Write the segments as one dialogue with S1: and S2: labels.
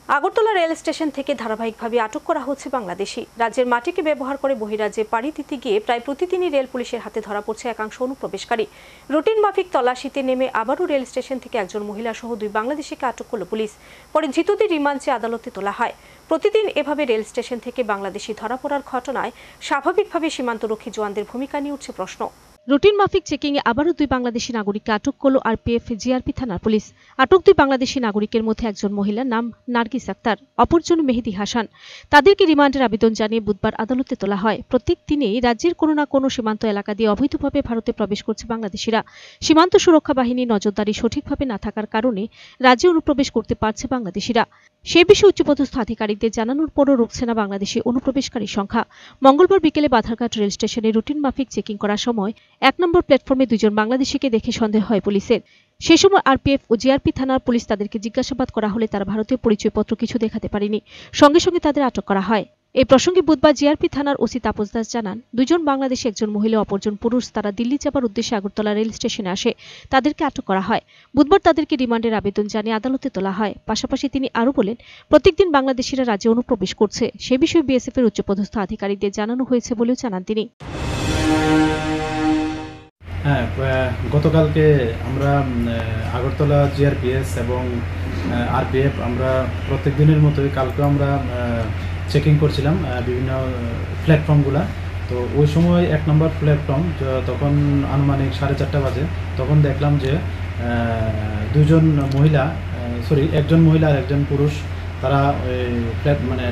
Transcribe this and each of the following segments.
S1: Agartala rail station থেকে ধারাবাহিকভাবে আটক করা হচ্ছে বাংলাদেশি। রাজ্যের মাটিকে ব্যবহার করে বহিরাজ্যে পাড়ি দিতে গিয়ে প্রায় প্রতিদিনই রেল পুলিশের হাতে ধরা পড়ছে একাংশ অনুপ্রবেশকারী। রুটিন মাফিক তল্লাশিতে নেমে আবারও রেল স্টেশন থেকে একজন মহিলা সহ 2 বাংলাদেশিকে আটক করল পুলিশ। পরে ধৃতদের রিমান্ড চেয়ে আদালতে তোলা হয়। প্রতিদিন এভাবে রেল স্টেশন থেকে বাংলাদেশি ধরা পড়ার ঘটনায় স্বাভাবিকভাবে সীমান্তরক্ষী জওয়ানদের ভূমিকা নিয়ে উঠছে প্রশ্ন। রুটিন মাফিক চেকিংয়ে আবারও 2 বাংলাদেশি নাগরিককে আটক করল আরপিএফ জিআরপি থানার পুলিশ। আটক 2 বাংলাদেশি নাগরিকের মধ্যে একজন মহিলার নাম নার্গিস আক্তার, অপরজন মেহেদি হাসান। তাদেরকে রিমান্ডের আবেদন জানিয়ে বুধবার আদালতে তোলা হয়। প্রত্যেক দিনেই রাজ্যের কোনো না কোনো সীমান্ত এলাকা দিয়ে অবৈধভাবে ভারতে প্রবেশ করছে বাংলাদেশিরা। সীমান্ত সুরক্ষা বাহিনীর নজরদারি সঠিকভাবে না থাকার কারণে রাজ্যে অনুপ্রবেশ করতে পারছে বাংলাদেশিরা। সে বিষয়ে উচ্চপদস্থ আধিকারিকদের জানানোর পরও রুখছে না বাংলাদেশি অনুপ্রবেশকারীর সংখ্যা। মঙ্গলবার বিকেলে বাধারঘাট রেল স্টেশনে রুটিন মাফিক চেকিং করার সময় 1 নম্বর প্ল্যাটফর্মে 2 জন বাংলাদেশিকে দেখে সন্দেহ হয় পুলিশের। সেই সময় আরপিএফ ও জিআরপি থানার পুলিশ তাদেরকে জিজ্ঞাসাবাদ করা হলে তারা ভারতীয় পরিচয়পত্র কিছু দেখাতে পারেনি। সঙ্গে সঙ্গে তাদের আটক করা হয়। এই প্রসঙ্গে বুধবার জিআরপি থানার ওসি তাপস দাস জানান, 2 জন বাংলাদেশি, একজন মহিলা, অপরজন পুরুষ, তারা দিল্লি যাবার উদ্দেশ্যে আগরতলা রেল স্টেশনে আসে। তাদেরকে আটক করা হয়। বুধবার তাদেরকে রিমান্ডের আবেদন জানিয়ে আদালতে তোলা হয়। পাশাপাশি তিনি আরও বলেন, প্রত্যেকদিন বাংলাদেশিরা রাজ্যে অনুপ্রবেশ করছে। সে বিষয়ে বিএসএফ এর উচ্চপদস্থ আধিকারিকদের জানানো হয়েছে বলেও জানান তিনি।
S2: হ্যাঁ, গতকালকে আমরা আগরতলা জিআরপিএস এবং আরপিএফ আমরা প্রত্যেক দিনের মতোই কালকেও আমরা চেকিং করছিলাম বিভিন্ন প্ল্যাটফর্মগুলো। তো ওই সময় 1 নম্বর প্ল্যাটফর্ম তখন আনুমানিক 4:30 বাজে। তখন দেখলাম যে 1জন মহিলা আর একজন পুরুষ তারা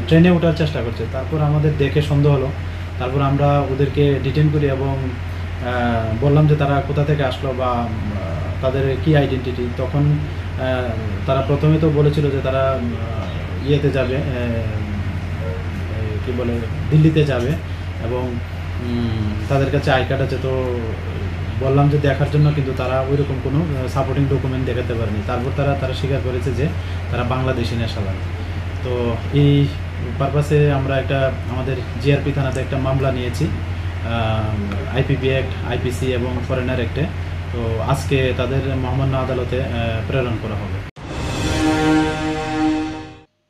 S2: ট্রেনে ওঠার চেষ্টা করছে। তারপর আমাদের দেখে সন্দেহ হলো। তারপর আমরা ওদেরকে ডিটেইন করি এবং বললাম যে তারা কোথা থেকে আসলো বা তাদের কি আইডেন্টিটি। তখন তারা প্রথমে তো বলেছিল যে তারা ইয়েতে যাবে, কি বলে, দিল্লিতে যাবে এবং তাদের কাছে আই কার্ড আছে। তো বললাম যে দেখার জন্য, কিন্তু তারা ওইরকম কোনো সাপোর্টিং ডকুমেন্ট দেখাতে পারেনি। তারপর তারা স্বীকার করেছে যে তারা বাংলাদেশি নেশালার। তো এই পারপাসে আমরা আমাদের জিআরপি থানাতে একটা মামলা নিয়েছি, আইপিপি অ্যাক্ট, আইপিসি এবং ফরেনার অ্যাক্টে। তো আজকে তাদের মহামান্য আদালতে প্রেরণ করা হবে।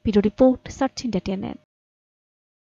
S1: Bureau report, search India.